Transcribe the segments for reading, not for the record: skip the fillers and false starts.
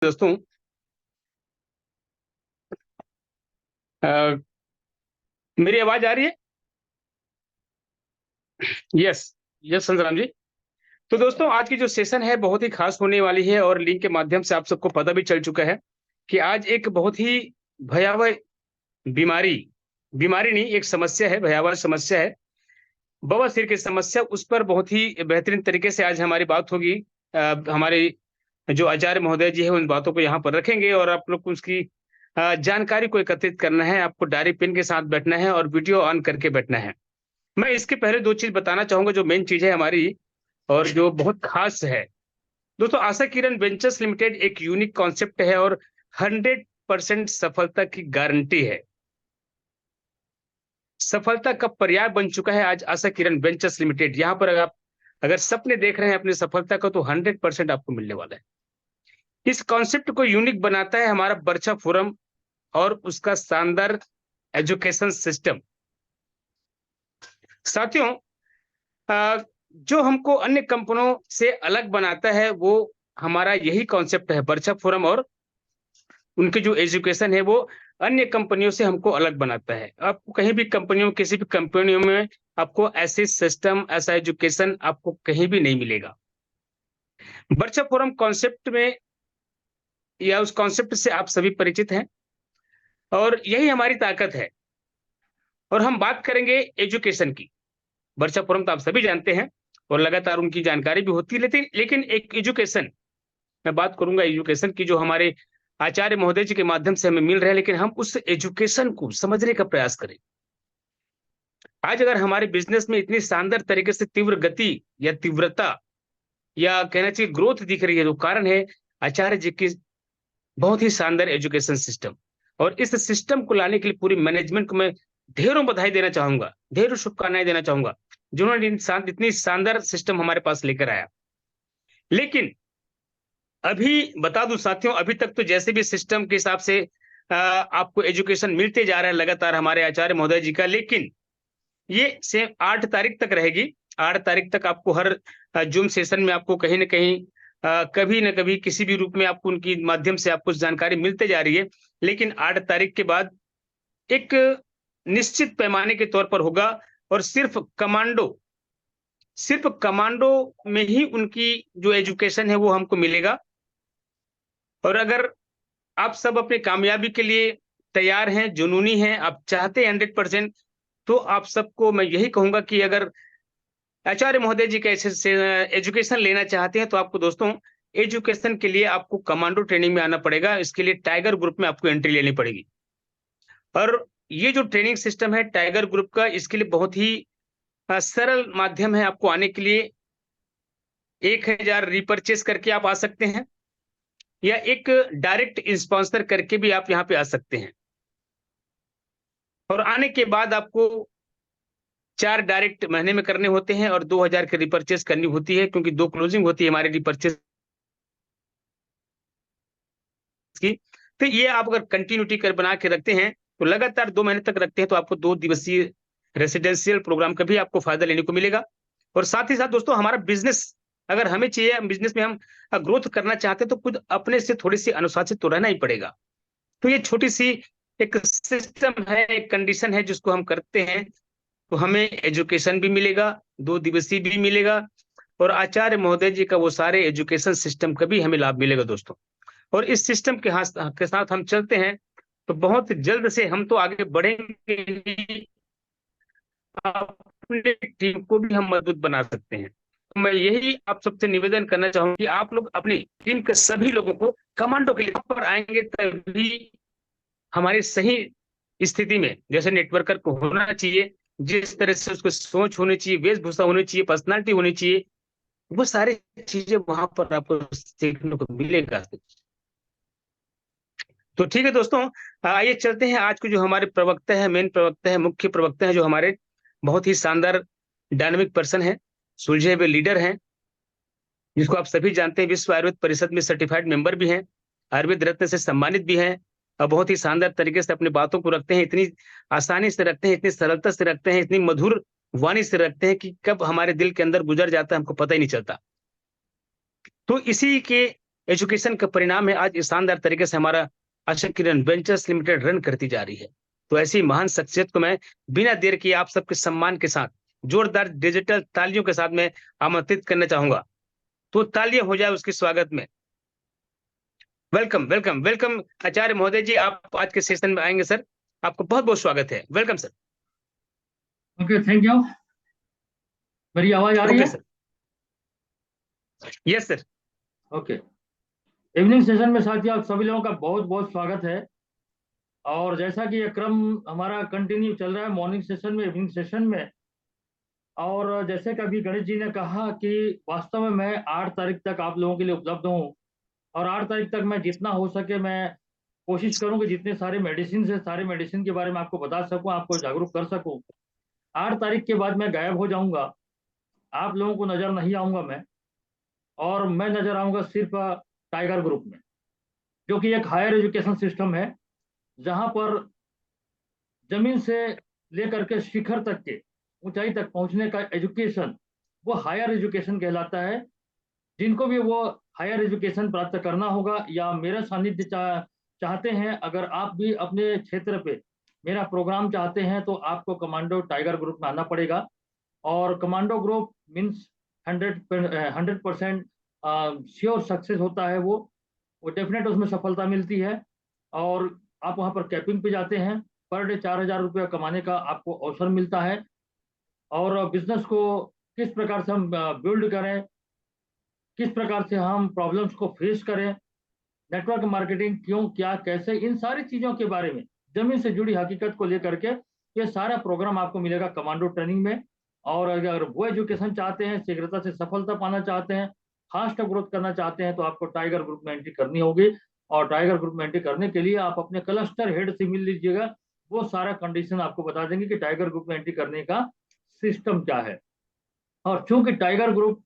दोस्तों, अ, मेरी आवाज आ रही है? यस। यस संग्राम जी। तो दोस्तों, आज की जो सेशन है बहुत ही खास होने वाली है और लिंक के माध्यम से आप सबको पता भी चल चुका है कि आज एक बहुत ही भयावह बीमारी बीमारी नहीं, एक समस्या है, भयावह समस्या है। बवासीर की समस्या, उस पर बहुत ही बेहतरीन तरीके से आज हमारी बात होगी। हमारे जो आचार्य महोदय जी हैं उन बातों को यहाँ पर रखेंगे और आप लोग को उसकी जानकारी को एकत्रित करना है। आपको डायरी पेन के साथ बैठना है और वीडियो ऑन करके बैठना है। मैं इसके पहले 2 चीज़ बताना चाहूँगा जो मेन चीज़ है हमारी और जो बहुत ख़ास है। दोस्तों, आशा किरण वेंचर्स लिमिटेड एक यूनिक कॉन्सेप्ट है और 100% सफलता की गारंटी है। सफलता का पर्याय बन चुका है आज आशा किरण वेंचर्स लिमिटेड। यहाँ पर अगर सपने देख रहे हैं अपनी सफलता का, तो 100% आपको मिलने वाला है। इस कॉन्सेप्ट को यूनिक बनाता है हमारा बर्छा फोरम और उसका शानदार एजुकेशन सिस्टम। साथियों, अ, जो हमको अन्य कंपनियों से अलग बनाता है वो हमारा यही कॉन्सेप्ट है। बर्छा फोरम और उनकी जो एजुकेशन है वो अन्य कंपनियों से हमको अलग बनाता है। आपको कहीं भी कंपनियों किसी भी कंपनियों में आपको ऐसे सिस्टम, ऐसा एजुकेशन आपको कहीं भी नहीं मिलेगा। बर्छा फोरम कॉन्सेप्ट में या उस कॉन्सेप्ट से आप सभी परिचित हैं और यही हमारी ताकत है। और हम बात करेंगे एजुकेशन की। वर्षा फोरम तो आप सभी जानते हैं और लगातार उनकी जानकारी भी होती है, लेकिन एक एजुकेशन, मैं बात करूंगा एजुकेशन की जो हमारे आचार्य महोदय जी के माध्यम से हमें मिल रहा है, लेकिन हम उस एजुकेशन को समझने का प्रयास करें। आज अगर हमारे बिजनेस में इतनी शानदार तरीके से तीव्र गति या तीव्रता या कहना चाहिए ग्रोथ दिख रही है, तो कारण है आचार्य जी की बहुत ही शानदार एजुकेशन सिस्टम। और इस सिस्टम को लाने के लिए पूरी मैनेजमेंट को मैं ढेरों बधाई देना चाहूंगा, ढेरों शुभकामनाएं देना चाहूंगा, जिन्होंने इतनी शानदार सिस्टम हमारे पास लेकर आया। लेकिन अभी बता दूं साथियों, अभी तक तो जैसे भी सिस्टम के हिसाब से आपको एजुकेशन मिलते जा रहा है लगातार हमारे आचार्य महोदय जी का, लेकिन ये सेम 8 तारीख तक रहेगी। 8 तारीख तक आपको हर जूम सेशन में आपको कहीं ना कहीं कभी ना कभी किसी भी रूप में आपको उनकी माध्यम से आपको जानकारी मिलते जा रही है। लेकिन 8 तारीख के बाद एक निश्चित पैमाने के तौर पर होगा और सिर्फ कमांडो में ही उनकी जो एजुकेशन है वो हमको मिलेगा। और अगर आप सब अपनी कामयाबी के लिए तैयार हैं, जुनूनी हैं, आप चाहते हैं 100%, तो आप सबको मैं यही कहूंगा कि अगर आचार्य महोदय जी कैसे से एजुकेशन लेना चाहते हैं, तो आपको दोस्तों एजुकेशन के लिए आपको कमांडो ट्रेनिंग में आना पड़ेगा। इसके लिए टाइगर ग्रुप में आपको एंट्री लेनी पड़ेगी। और ये जो ट्रेनिंग सिस्टम है टाइगर ग्रुप का, इसके लिए बहुत ही सरल माध्यम है आपको आने के लिए। 1000 रिपर्चेस करके आप आ सकते हैं या एक डायरेक्ट स्पॉन्सर करके भी आप यहाँ पे आ सकते हैं। और आने के बाद आपको 4 डायरेक्ट महीने में करने होते हैं और 2000 की रिपर्चेस करनी होती है, क्योंकि 2 क्लोजिंग होती है हमारी रिपर्चेस की। तो ये आप अगर कंटिन्यूटी कर बना के रखते हैं, तो लगातार 2 महीने तक रखते हैं, तो आपको 2 दिवसीय रेसिडेंशियल प्रोग्राम का भी आपको फायदा लेने को मिलेगा। और साथ ही साथ दोस्तों, हमारा बिजनेस अगर हमें चाहिए, बिजनेस में हम ग्रोथ करना चाहते हैं, तो खुद अपने से थोड़ी सी अनुशासित तो रहना ही पड़ेगा। तो ये छोटी सी एक सिस्टम है, एक कंडीशन है जिसको हम करते हैं, तो हमें एजुकेशन भी मिलेगा, 2 दिवसीय भी मिलेगा और आचार्य महोदय जी का वो सारे एजुकेशन सिस्टम का भी हमें लाभ मिलेगा दोस्तों। और इस सिस्टम के साथ हम चलते हैं, तो बहुत जल्द से हम तो आगे बढ़ेंगे ही, अपने टीम को भी हम मजबूत बना सकते हैं। तो मैं यही आप सबसे निवेदन करना चाहूंगा कि आप लोग अपनी टीम के सभी लोगों को कमांडो के लिए पर आएंगे, तभी हमारी सही स्थिति में जैसे नेटवर्कर को होना चाहिए, जिस तरह से उसको सोच होनी चाहिए, वेशभूषा होनी चाहिए, पर्सनालिटी होनी चाहिए, वो सारी चीजें वहां पर आपको सीखने को मिलेगा। तो ठीक है दोस्तों, आइए चलते हैं। आज को जो हमारे प्रवक्ता है, मेन प्रवक्ता है, मुख्य प्रवक्ता है, जो हमारे बहुत ही शानदार डायनामिक पर्सन है, सुलझे हुए लीडर हैं, जिसको आप सभी जानते हैं, विश्व आयुर्वेद परिषद में सर्टिफाइड मेंबर भी हैं, आयुर्वेद रत्न से सम्मानित भी हैं और बहुत ही शानदार तरीके से अपनी बातों को रखते हैं, इतनी आसानी से रखते हैं, इतनी सरलता से रखते हैं, इतनी मधुर वाणी से रखते हैं कि कब हमारे दिल के अंदर गुजर जाता है हमको पता ही नहीं चलता। तो इसी के एजुकेशन का परिणाम है आज इस शानदार तरीके से हमारा Asha Kiran ventures limited run करती जा रही है। तो ऐसी महान शख्सियत को मैं बिना देर किए आप सबके सम्मान के साथ जोरदार डिजिटल तालियों के साथ में आमंत्रित करना चाहूंगा। तो तालियां हो जाए उसके स्वागत में। वेलकम वेलकम वेलकम आचार्य महोदय जी, आप आज के सेशन में आएंगे सर। आपको बहुत बहुत स्वागत है। Welcome sir. Okay, thank you. मेरी आवाज आ रही ओके है? Sir. Yes sir. Okay. Evening session में साथियों आप सभी लोगों का बहुत बहुत स्वागत है। और जैसा कि ये क्रम हमारा कंटिन्यू चल रहा है मॉर्निंग सेशन में, इवनिंग सेशन में। और जैसे कि अभी गणेश जी ने कहा कि वास्तव में मैं 8 तारीख तक आप लोगों के लिए उपलब्ध हूँ। और 8 तारीख तक मैं जितना हो सके मैं कोशिश करूँ कि जितने सारे मेडिसिन है सारे मेडिसिन के बारे में आपको बता सकूँ, आपको जागरूक कर सकूँ। 8 तारीख के बाद मैं गायब हो जाऊंगा, आप लोगों को नजर नहीं आऊंगा मैं। और मैं नजर आऊंगा सिर्फ टाइगर ग्रुप में, जो कि एक हायर एजुकेशन सिस्टम है, जहां पर जमीन से लेकर के शिखर तक के ऊंचाई तक पहुंचने का एजुकेशन वो हायर एजुकेशन कहलाता है। जिनको भी वो हायर एजुकेशन प्राप्त करना होगा या मेरा सानिध्य चाहते हैं, अगर आप भी अपने क्षेत्र पे मेरा प्रोग्राम चाहते हैं तो आपको कमांडो टाइगर ग्रुप में आना पड़ेगा। और commando group means 100% sure success होता है। वो डेफिनेट उसमें सफलता मिलती है। और आप वहाँ पर कैपिंग पे जाते हैं, पर डे 4,000 रुपया कमाने का आपको अवसर मिलता है। और बिजनेस को किस प्रकार से हम बिल्ड करें, किस प्रकार से हम प्रॉब्लम्स को फेस करें, नेटवर्क मार्केटिंग क्यों, क्या, कैसे, इन सारी चीज़ों के बारे में जमीन से जुड़ी हकीकत को लेकर के ये सारा प्रोग्राम आपको मिलेगा कमांडो ट्रेनिंग में। और अगर वो एजुकेशन चाहते हैं, शीघ्रता से सफलता पाना चाहते हैं, फास्ट ग्रोथ करना चाहते हैं, तो आपको टाइगर ग्रुप में एंट्री करनी होगी। और टाइगर ग्रुप में एंट्री करने के लिए आप अपने क्लस्टर हेड से मिल लीजिएगा, वो सारा कंडीशन आपको बता देंगे कि टाइगर ग्रुप में एंट्री करने का सिस्टम क्या है। और चूंकि टाइगर ग्रुप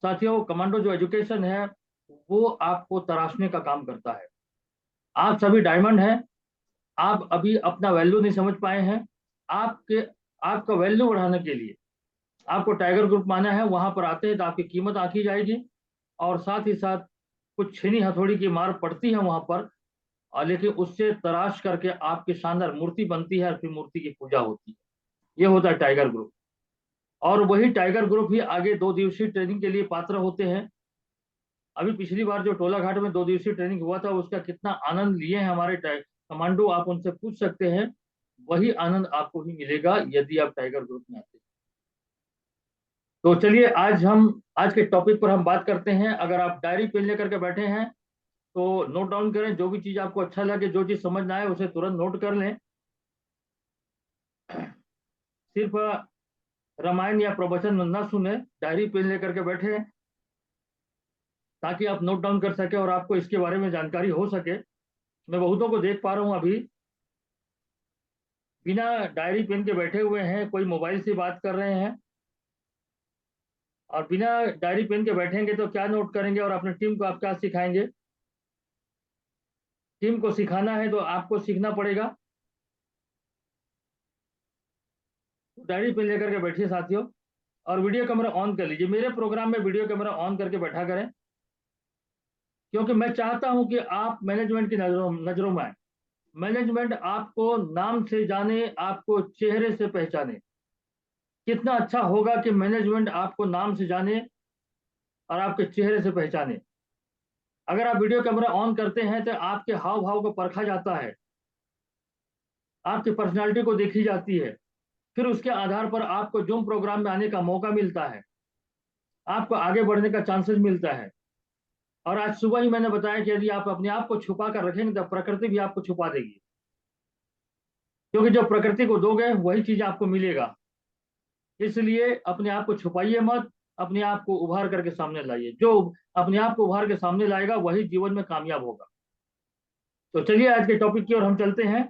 साथियों कमांडो जो एजुकेशन है वो आपको तराशने का काम करता है। आप सभी डायमंड हैं, आप अभी अपना वैल्यू नहीं समझ पाए हैं। आपके आपका वैल्यू बढ़ाने के लिए आपको टाइगर ग्रुप माना है, वहां पर आते हैं तो आपकी कीमत आंकी जाएगी। और साथ ही साथ कुछ छीनी हथौड़ी की मार पड़ती है वहां पर, लेकिन उससे तराश करके आपकी शानदार मूर्ति बनती है और फिर मूर्ति की पूजा होती है। ये होता है टाइगर ग्रुप। और वही टाइगर ग्रुप ही आगे 2 दिवसीय ट्रेनिंग के लिए पात्र होते हैं। अभी पिछली बार जो टोला घाट में 2 दिवसीय ट्रेनिंग हुआ था उसका कितना आनंद लिए हैं हमारे कमांडो, आप उनसे पूछ सकते हैं। वही आनंद आपको भी मिलेगा यदि आप टाइगर ग्रुप में आते हैं। तो चलिए आज के टॉपिक पर हम बात करते हैं। अगर आप डायरी पेन लेकर के बैठे हैं तो नोट डाउन करें, जो भी चीज आपको अच्छा लगे, जो चीज समझ ना आए उसे तुरंत नोट कर लें। सिर्फ रामायण या प्रवचन न सुने, डायरी पेन लेकर के बैठे ताकि आप नोट डाउन कर सके और आपको इसके बारे में जानकारी हो सके। मैं बहुतों को देख पा रहा हूँ अभी बिना डायरी पेन के बैठे हुए हैं, कोई मोबाइल से बात कर रहे हैं। और बिना डायरी पेन के बैठेंगे तो क्या नोट करेंगे और अपनी टीम को आप क्या सिखाएंगे? टीम को सिखाना है तो आपको सीखना पड़ेगा। डायरी पेन लेकर के बैठिए साथियों, और वीडियो कैमरा ऑन कर लीजिए। मेरे प्रोग्राम में वीडियो कैमरा ऑन करके बैठा करें, क्योंकि मैं चाहता हूं कि आप मैनेजमेंट की नजरों में आए। मैनेजमेंट आपको नाम से जाने, आपको चेहरे से पहचाने। कितना अच्छा होगा कि मैनेजमेंट आपको नाम से जाने और आपके चेहरे से पहचाने। अगर आप वीडियो कैमरा ऑन करते हैं तो आपके हाव भाव को परखा जाता है, आपकी पर्सनालिटी को देखी जाती है। फिर उसके आधार पर आपको जूम प्रोग्राम में आने का मौका मिलता है, आपको आगे बढ़ने का चांसेस मिलता है। और आज सुबह ही मैंने बताया कि यदि आप अपने आप को छुपा कर रखेंगे तो प्रकृति भी आपको छुपा देगी, क्योंकि जो प्रकृति को दोगे वही चीज आपको मिलेगा। इसलिए अपने आप को छुपाइए मत, अपने आप को उभार करके सामने लाइए। जो अपने आप को उभार के सामने लाएगा वही जीवन में कामयाब होगा। तो चलिए आज के टॉपिक की ओर हम चलते हैं।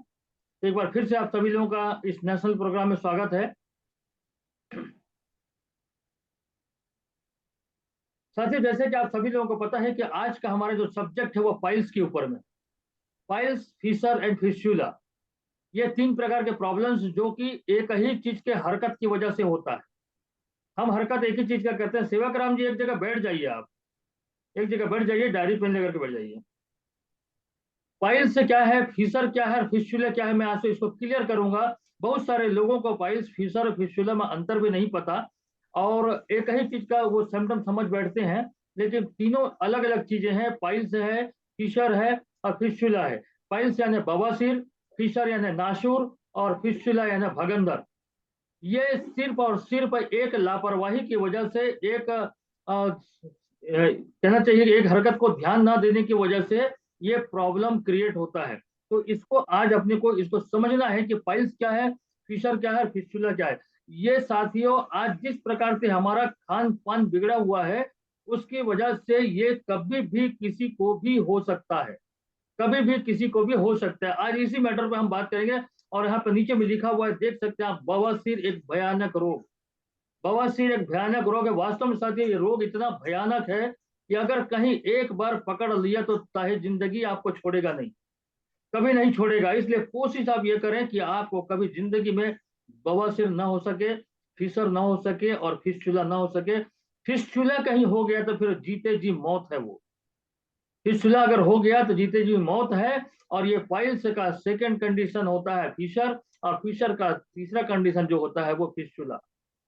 एक बार फिर से आप सभी लोगों का इस नेशनल प्रोग्राम में स्वागत है। साथियों, जैसे कि आप सभी लोगों को पता है कि आज का हमारा जो सब्जेक्ट है वो पाइल्स के ऊपर में। पाइल्स, फिशर एंड फिस्टुला, ये 3 प्रकार के प्रॉब्लम्स जो कि एक ही चीज के हरकत की वजह से होता है। हम हरकत एक ही चीज का करते हैं। सेवक राम जी, एक जगह बैठ जाइए आप, एक जगह बैठ जाइए, डायरी पेन लेकर के बैठ जाइए। पाइल्स से क्या है, फीसर क्या है, फिस्टुला क्या है, मैं आपसे इसको क्लियर करूंगा। बहुत सारे लोगों को पाइल्स, फीसर और फिस्टुला में अंतर भी नहीं पता, और एक ही चीज का वो सिम्टम समझ बैठते हैं, लेकिन तीनों अलग अलग चीजें हैं। पाइल्स है, फीसर है और फिस्टुला है। पाइल्स यानी बवासीर, फीसर यानी नासूर, और फिस्टुला यानी भगंदर। ये सिर्फ और सिर्फ एक लापरवाही की वजह से, एक कहना चाहिए कि एक हरकत को ध्यान ना देने की वजह से ये प्रॉब्लम क्रिएट होता है। तो इसको आज अपने को इसको समझना है कि पाइल्स क्या है, फिशर क्या है, फिस्टुला क्या है। ये साथियों, आज जिस प्रकार से हमारा खान पान बिगड़ा हुआ है, उसकी वजह से ये कभी भी किसी को भी हो सकता है, कभी भी किसी को भी हो सकता है। आज इसी मैटर पे हम बात करेंगे। और यहाँ पे नीचे में लिखा हुआ है, देख सकते हैं आप, बवासीर एक भयानक रोग। बवासीर एक भयानक रोग है। वास्तव में साथियों, ये रोग इतना भयानक है कि अगर कहीं एक बार पकड़ लिया तो चाहे जिंदगी आपको छोड़ेगा नहीं, कभी नहीं छोड़ेगा। इसलिए कोशिश आप ये करें कि आपको कभी जिंदगी में बवासीर ना हो सके, फिशर ना हो सके और फिस्टुला ना हो सके। फिस्टुला कहीं हो गया तो फिर जीते जी मौत है वो। फिस्टुला अगर हो गया तो जीते जी मौत है। और ये पाइल्स का सेकंड कंडीशन होता है फिशर, और फिशर का तीसरा कंडीशन जो होता है वो फिस्टुला।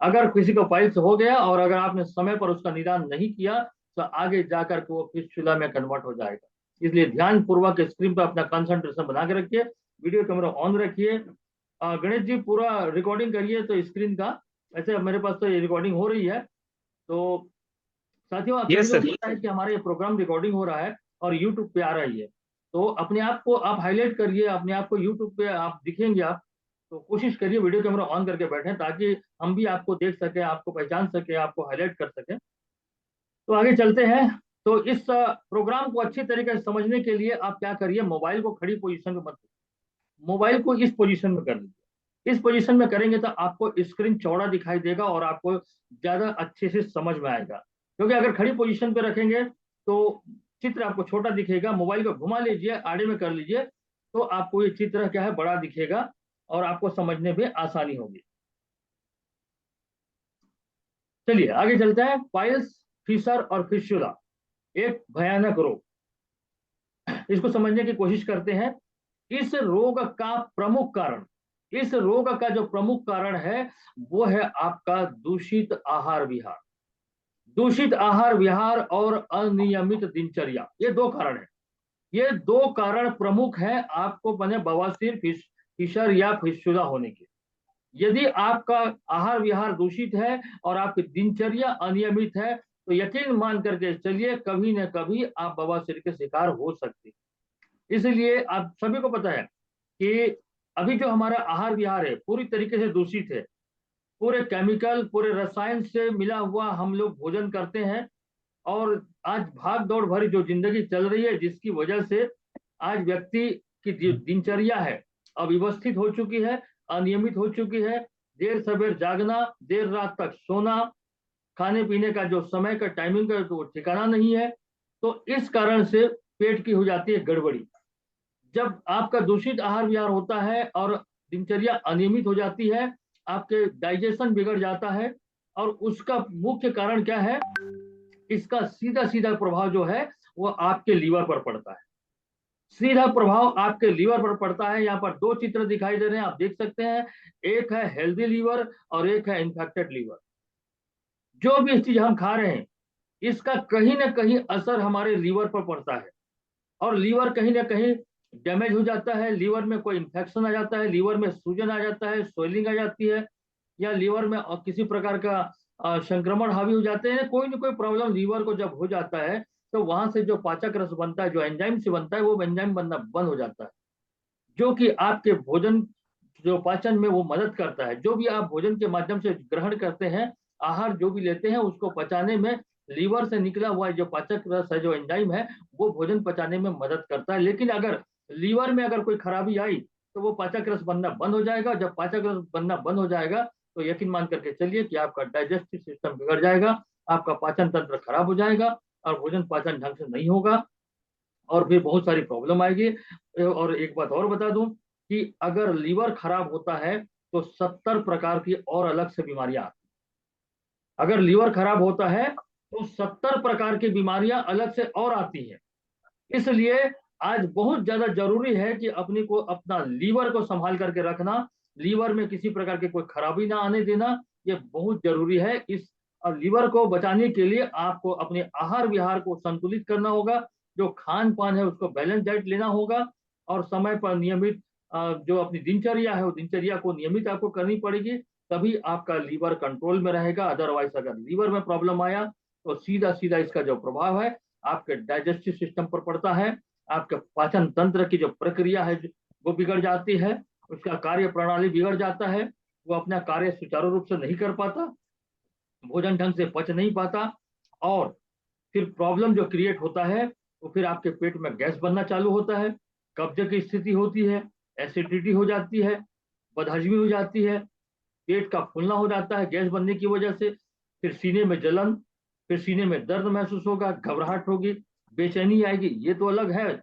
अगर किसी को पाइल्स हो गया और अगर आपने समय पर उसका निदान नहीं किया, तो आगे जाकर के वो फिस्टुला में कन्वर्ट हो जाएगा। इसलिए ध्यान पूर्वक स्क्रीन पर अपना कंसंट्रेशन बना के रखिए, वीडियो कैमरा ऑन रखिए। गणेश जी पूरा रिकॉर्डिंग करिए तो स्क्रीन का। ऐसे मेरे पास तो ये रिकॉर्डिंग हो रही है। तो साथियों, आप सभी यस लोग सर। पता है कि हमारा ये प्रोग्राम रिकॉर्डिंग हो रहा है और यूट्यूब पे आ रही है। तो अपने आप को आप हाईलाइट करिए, अपने आप को यूट्यूब पे आप दिखेंगे आप। तो कोशिश करिए वीडियो कैमरा ऑन करके बैठें, ताकि हम भी आपको देख सके, आपको पहचान सके, आपको हाईलाइट कर सके। तो आगे चलते हैं। तो इस प्रोग्राम को अच्छी तरीके से समझने के लिए आप क्या करिए, मोबाइल को खड़ी पोजीशन में मत, मोबाइल को इस पोजीशन में कर लीजिए। इस पोजीशन में करेंगे तो आपको स्क्रीन चौड़ा दिखाई देगा और आपको ज्यादा अच्छे से समझ में आएगा। क्योंकि अगर खड़ी पोजीशन पे रखेंगे तो चित्र आपको छोटा दिखेगा। मोबाइल को घुमा लीजिए, आड़े में कर लीजिए, तो आपको ये चित्र क्या है, बड़ा दिखेगा और आपको समझने में आसानी होगी। चलिए आगे चलते हैं। पाइल्स, फिशर और फिस्टुला एक भयानक रोग, इसको समझने की कोशिश करते हैं। इस रोग का प्रमुख कारण, इस रोग का जो प्रमुख कारण है वो है आपका दूषित आहार विहार। दूषित आहार विहार और अनियमित दिनचर्या, ये दो कारण है। ये दो कारण प्रमुख है आपको बने बवासीर, फिशर या फिस्टुला होने के। यदि आपका आहार विहार दूषित है और आपकी दिनचर्या अनियमित है, तो यकीन मान करके चलिए कभी न कभी आप बवासीर के शिकार हो सकते हैं। इसलिए आप सभी को पता है कि अभी जो हमारा आहार विहार है पूरी तरीके से दूषित है। पूरे केमिकल, पूरे रसायन से मिला हुआ हम लोग भोजन करते हैं। और आज भाग दौड़ भरी जो जिंदगी चल रही है, जिसकी वजह से आज व्यक्ति की दिनचर्या है अव्यवस्थित हो चुकी है, अनियमित हो चुकी है। देर सवेर जागना, देर रात तक सोना, खाने पीने का जो समय का टाइमिंग का तो ठिकाना नहीं है। तो इस कारण से पेट की हो जाती है गड़बड़ी। जब आपका दूषित आहार विहार होता है और दिनचर्या अनियमित हो जाती है, आपके डाइजेशन बिगड़ जाता है। और उसका मुख्य कारण क्या है, इसका सीधा सीधा प्रभाव जो है वो आपके लीवर पर पड़ता है। सीधा प्रभाव आपके लीवर पर पड़ता है। यहाँ पर दो चित्र दिखाई दे रहे हैं, आप देख सकते हैं। एक है हेल्दी लीवर और एक है इन्फेक्टेड लीवर। जो भी चीज हम खा रहे हैं, इसका कहीं ना कहीं असर हमारे लीवर पर पड़ता है। और लीवर कहीं ना कहीं डैमेज हो जाता है, लीवर में कोई इंफेक्शन आ जाता है, लीवर में सूजन आ जाता है, स्वेलिंग आ जाती है, या लीवर में किसी प्रकार का संक्रमण हावी हो जाते हैं। कोई ना कोई प्रॉब्लम लीवर को जब हो जाता है, तो वहां से जो पाचक रस बनता है, जो एंजाइम से बनता है, वो एंजाइम बनना बंद हो जाता है, जो कि आपके भोजन जो पाचन में वो मदद करता है। जो भी आप भोजन के माध्यम से ग्रहण करते हैं, आहार जो भी लेते हैं, उसको पचाने में लीवर से निकला हुआ जो पाचक रस है, जो एंजाइम है, वो भोजन पचाने में मदद करता है। लेकिन अगर लीवर में अगर कोई खराबी आई, तो वो पाचक रस बनना बंद हो जाएगा। जब पाचक रस बनना बंद हो जाएगा, तो यकीन मान करके चलिए कि आपका डाइजेस्टिव सिस्टम बिगड़ जाएगा, आपका पाचन तंत्र खराब हो जाएगा और भोजन पाचन ढंग से नहीं होगा, और फिर बहुत सारी प्रॉब्लम आएगी। और एक बात और बता दूं कि अगर लीवर खराब होता है, तो 70 प्रकार की और अलग से बीमारियां आती हैं। अगर लीवर खराब होता है तो 70 प्रकार की बीमारियां अलग से और आती है। इसलिए आज बहुत ज्यादा जरूरी है कि अपने को अपना लीवर को संभाल करके रखना, लीवर में किसी प्रकार की कोई खराबी ना आने देना, ये बहुत जरूरी है। इस लीवर को बचाने के लिए आपको अपने आहार विहार को संतुलित करना होगा, जो खान पान है उसको बैलेंस डाइट लेना होगा, और समय पर नियमित जो अपनी दिनचर्या है वो दिनचर्या को नियमित आपको करनी पड़ेगी, तभी आपका लीवर कंट्रोल में रहेगा। अदरवाइज अगर लीवर में प्रॉब्लम आया तो सीधा सीधा इसका जो प्रभाव है आपके डाइजेस्टिव सिस्टम पर पड़ता है, आपके पाचन तंत्र की जो प्रक्रिया है वो बिगड़ जाती है, उसका कार्य प्रणाली बिगड़ जाता है, वो अपना कार्य सुचारू रूप से नहीं कर पाता, भोजन ढंग से पच नहीं पाता, और फिर प्रॉब्लम जो क्रिएट होता है वो फिर आपके पेट में गैस बनना चालू होता है, कब्जे की स्थिति होती है, एसिडिटी हो जाती है, बदहजमी हो जाती है, पेट का फूलना हो जाता है गैस बनने की वजह से, फिर सीने में जलन, फिर सीने में दर्द महसूस होगा, घबराहट होगी, बेचैनी आएगी, ये तो अलग है।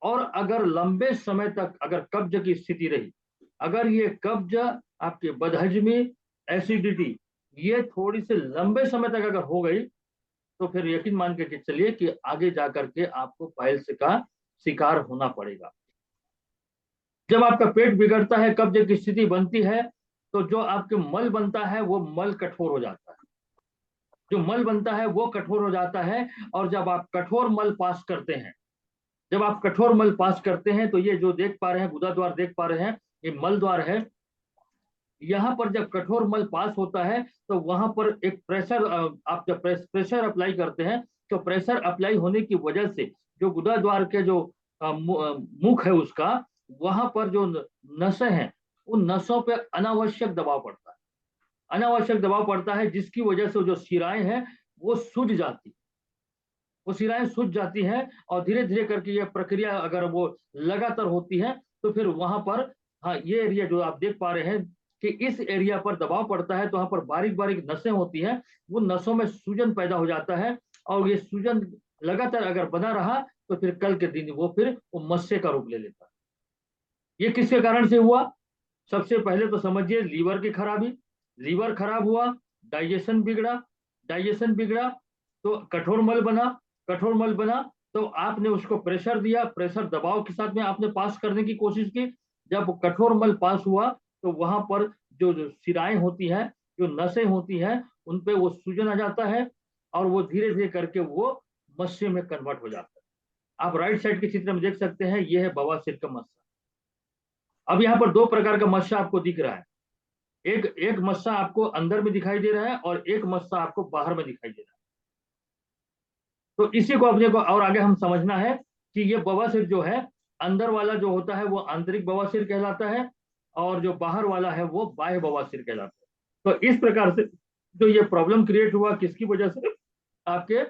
और अगर लंबे समय तक अगर कब्ज की स्थिति रही, अगर ये कब्ज आपके बदहजमी, एसिडिटी, ये थोड़ी सी लंबे समय तक अगर हो गई तो फिर यकीन मान के चलिए कि आगे जाकर के आपको पाइल्स का शिकार होना पड़ेगा। जब आपका पेट बिगड़ता है, कब्ज की स्थिति बनती है, तो जो आपके मल बनता है वो मल कठोर हो जाता है, जो मल बनता है वो कठोर हो जाता है। और जब आप कठोर मल पास करते हैं, जब आप कठोर मल पास करते हैं, तो ये जो देख पा रहे हैं गुदा द्वार देख पा रहे हैं, ये मल द्वार है। यहाँ पर जब कठोर मल पास होता है तो वहां पर एक प्रेशर, आप जब प्रेशर अप्लाई करते हैं, तो प्रेशर अप्लाई होने की वजह से जो गुदा द्वार के जो मुख है उसका, वहां पर जो नसें हैं उन नसों पे अनावश्यक दबाव पड़ता है, अनावश्यक दबाव पड़ता है, जिसकी वजह से जो शिराएं हैं वो सूज जाती, वो शिराएं सूज जाती हैं, और धीरे धीरे करके ये प्रक्रिया अगर वो लगातार होती है तो फिर वहां पर, हाँ ये एरिया जो आप देख पा रहे हैं कि इस एरिया पर दबाव पड़ता है, तो वहां पर बारीक बारीक नसें होती हैं, वो नसों में सूजन पैदा हो जाता है, और ये सूजन लगातार अगर बना रहा तो फिर कल के दिन वो मस्से का रूप ले लेता है। ये किसके कारण से हुआ? सबसे पहले तो समझिए लीवर की खराबी, लीवर खराब हुआ, डाइजेशन बिगड़ा, डाइजेशन बिगड़ा तो कठोर मल बना, कठोर मल बना तो आपने उसको प्रेशर दिया, प्रेशर दबाव के साथ में आपने पास करने की कोशिश की। जब कठोर मल पास हुआ तो वहां पर जो शिराएं होती हैं, जो नसें होती हैं, उन पे वो सूजन आ जाता है, और वो धीरे धीरे करके वो मस्से में कन्वर्ट हो जाता है। आप राइट साइड के चित्र में देख सकते हैं, ये है बवासीर का मस्सा। अब यहाँ पर दो प्रकार का मस्सा आपको दिख रहा है, एक एक मस्सा आपको अंदर में दिखाई दे रहा है और एक मस्सा आपको बाहर में दिखाई दे रहा है। तो इसी को अपने को और आगे हम समझना है कि ये बवासीर जो है, अंदर वाला जो होता है वो आंतरिक बवासीर कहलाता है, और जो बाहर वाला है वो बाह्य बवासीर कहलाता है। तो इस प्रकार से जो ये प्रॉब्लम क्रिएट हुआ किसकी वजह से? आपके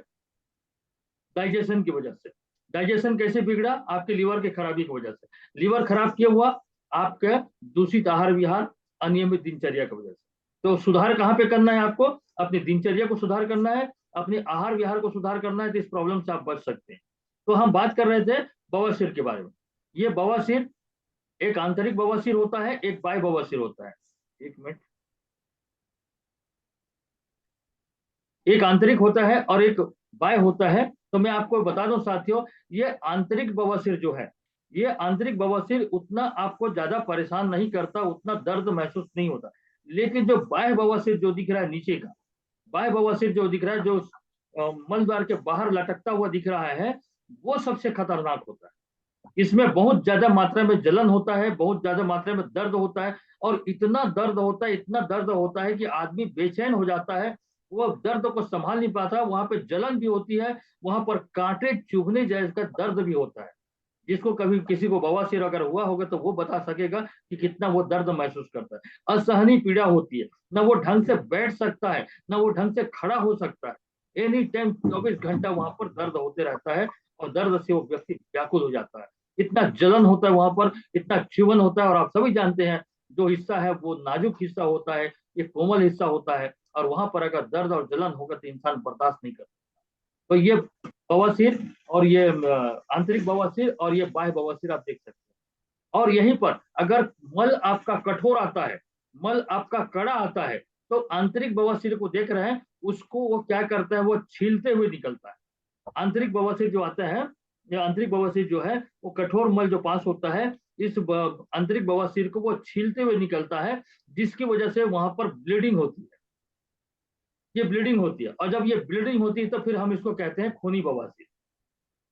डाइजेशन की वजह से। डाइजेशन कैसे बिगड़ा? आपके लीवर की खराबी की वजह से। लीवर खराब क्यों हुआ? आपके दूषित आहार विहार, अनियमित दिनचर्या की वजह से। तो सुधार कहाँ पे करना है आपको? अपनी दिनचर्या को सुधार करना है, अपने आहार विहार को सुधार करना है, तो इस प्रॉब्लम से आप बच सकते हैं। तो हम बात कर रहे थे बवासीर के बारे में। ये बवासीर, एक आंतरिक बवासीर होता है, एक बाह्य बवासीर होता है। एक मिनट, एक आंतरिक होता है और एक बाह्य होता है। तो मैं आपको बता दूं साथियों, ये आंतरिक बवासीर जो है, ये आंतरिक बवासीर उतना आपको ज्यादा परेशान नहीं करता, उतना दर्द महसूस नहीं होता। लेकिन जो बाह्य बवासीर जो दिख रहा है नीचे का, बाह्य बवासीर जो दिख रहा है, जो मल द्वार के बाहर लटकता हुआ दिख रहा है, वो सबसे खतरनाक होता है। इसमें बहुत ज्यादा मात्रा में जलन होता है, बहुत ज्यादा मात्रा में दर्द होता है, और इतना दर्द होता है, इतना दर्द होता है कि आदमी बेचैन हो जाता है, वो दर्द को संभाल नहीं पाता। वहां पे जलन भी होती है, वहां पर कांटे चुभने जैसा दर्द भी होता है। जिसको कभी किसी को बवासीर अगर हुआ होगा तो वो बता सकेगा कि कितना वो दर्द महसूस करता है। असहनीय पीड़ा होती है, ना वो ढंग से बैठ सकता है, ना वो ढंग से खड़ा हो सकता है। एनी टाइम 24 घंटा वहां पर दर्द होते रहता है, और दर्द से वो व्यक्ति व्याकुल हो जाता है। इतना जलन होता है वहां पर, इतना चुभन होता है। और आप सभी जानते हैं जो हिस्सा है वो नाजुक हिस्सा होता है, ये कोमल हिस्सा होता है, और वहां पर अगर दर्द और जलन होगा तो इंसान बर्दाश्त नहीं करता। तो ये बवासीर, और ये आंतरिक बवासीर और ये बाह्य बवासीर आप देख सकते हैं। और यहीं पर अगर मल आपका कठोर आता है, मल आपका कड़ा आता है, तो आंतरिक बवासीर को देख रहे हैं, उसको वो क्या करता है, वो छीलते हुए निकलता है। आंतरिक बवासीर जो आता है, या आंतरिक बवासीर जो है, वो कठोर मल जो पास होता है, इस आंतरिक बवासीर को वो छीलते हुए निकलता है, जिसकी वजह से वहां पर ब्लीडिंग होती है। ये ब्लीडिंग होती है, और जब ये ब्लीडिंग होती है तो फिर हम इसको कहते हैं खूनी बवासीर।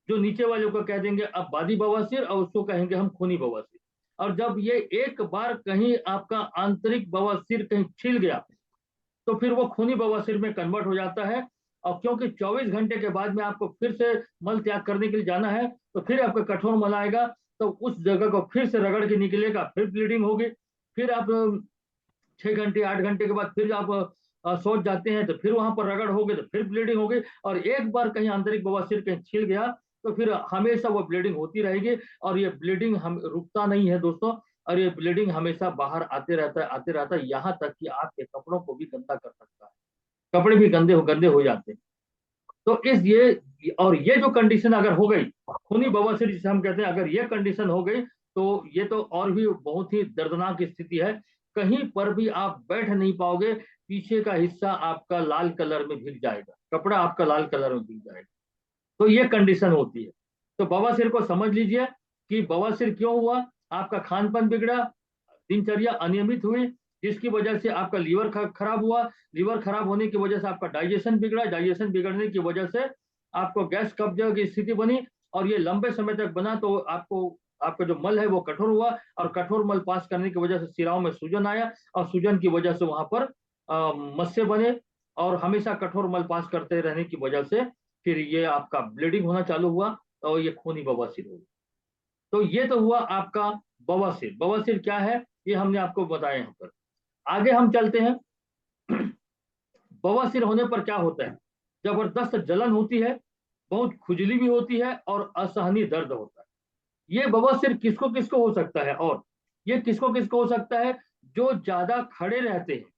जो नीचे वाले को कह देंगे अब बादी बवासीर, और उसको कहेंगे हम खूनी बवासीर। और जब ये एक बार कहीं आपका आंतरिक बवासीर कहीं छिल गया, तो फिर वो खूनी बवासीर में कन्वर्ट हो जाता है। और क्योंकि 24 घंटे के बाद में आपको फिर से मल त्याग करने के लिए जाना है, तो फिर आपका कठोर मल आएगा, तो उस जगह को फिर से रगड़ के निकलेगा, फिर ब्लीडिंग होगी। फिर आप 6 घंटे 8 घंटे के बाद फिर आप सोच जाते हैं, तो फिर वहां पर रगड़ हो गई, तो फिर ब्लीडिंग हो गई। और एक बार कहीं आंतरिक बवासीर कहीं छिल गया, तो फिर हमेशा वो ब्लीडिंग होती रहेगी। और ये ब्लीडिंग हम रुकता नहीं है दोस्तों, और ये ब्लीडिंग हमेशा बाहर आते रहता है, आते रहता है, यहाँ तक कि आपके कपड़ों को भी गंदा कर सकता है। कपड़े भी गंदे गंदे हो जाते हैं। तो इस ये, और ये जो कंडीशन अगर हो गई, खूनी बवासीर जिसे हम कहते हैं, अगर ये कंडीशन हो गई, तो ये तो और भी बहुत ही दर्दनाक स्थिति है। कहीं पर भी आप बैठ नहीं पाओगे, पीछे का हिस्सा आपका लाल कलर में भीग जाएगा, कपड़ा आपका लाल कलर में भीग जाएगा। तो ये कंडीशन होती है। तो बवासीर को समझ लीजिए कि बवासीर क्यों हुआ। आपका खान पान बिगड़ा, दिनचर्या अनियमित हुई, जिसकी वजह से आपका लीवर खराब हुआ। लीवर खराब होने की वजह से आपका डाइजेशन बिगड़ा, डाइजेशन बिगड़ने की वजह से आपको गैस कब्ज की स्थिति बनी। और ये लंबे समय तक बना, तो आपको आपका जो मल है वो कठोर हुआ, और कठोर मल पास करने की वजह से सिराओं में सूजन आया, और सूजन की वजह से वहां पर मस्से बने। और हमेशा कठोर मल पास करते रहने की वजह से फिर ये आपका ब्लीडिंग होना चालू हुआ, और ये खूनी बवासीर हो गई। तो ये तो हुआ आपका बवासीर। बवासीर क्या है ये हमने आपको बताया यहाँ पर। आगे हम चलते हैं। बवासीर होने पर क्या होता है, जबरदस्त जलन होती है, बहुत खुजली भी होती है, और असहनीय दर्द होता है। ये बवासीर किसको किसको हो सकता है, और ये किसको किसको हो सकता है, जो ज्यादा खड़े रहते हैं।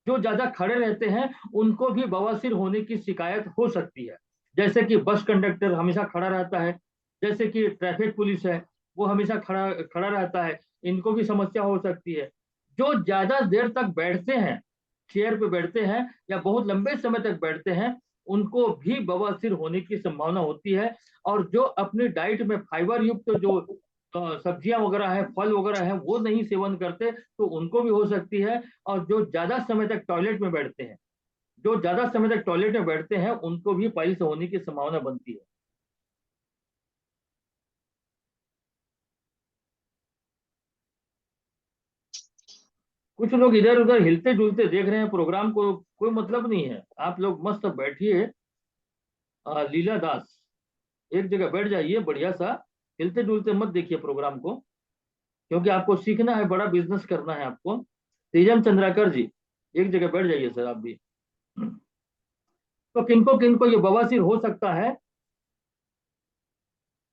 जो ज्यादा खड़े रहते हैं उनको भी बवासीर होने की शिकायत हो सकती है। जैसे कि बस कंडक्टर हमेशा खड़ा रहता है, जैसे कि ट्रैफिक पुलिस है, वो हमेशा खड़ा खड़ा रहता है, इनको भी समस्या हो सकती है। जो ज्यादा देर तक बैठते हैं, चेयर पे बैठते हैं, या बहुत लंबे समय तक बैठते हैं, उनको भी बवासीर होने की संभावना होती है। और जो अपनी डाइट में फाइबर युक्त जो सब्जियां वगैरह है, फल वगैरह है, वो नहीं सेवन करते, तो उनको भी हो सकती है। और जो ज्यादा समय तक टॉयलेट में बैठते हैं, जो ज्यादा समय तक टॉयलेट में बैठते हैं, उनको भी पाइल्स होने की संभावना बनती है। कुछ लोग इधर उधर हिलते जुलते देख रहे हैं प्रोग्राम को, कोई मतलब नहीं है। आप लोग मस्त बैठिए, लीला दास, एक जगह बैठ जाइए बढ़िया सा, हिलते जुलते मत देखिए प्रोग्राम को, क्योंकि आपको सीखना है, बड़ा बिजनेस करना है आपको। तेजम चंद्राकर जी, एक जगह बैठ जाइए सर आप भी। तो किनको किनको ये बवासीर हो सकता है,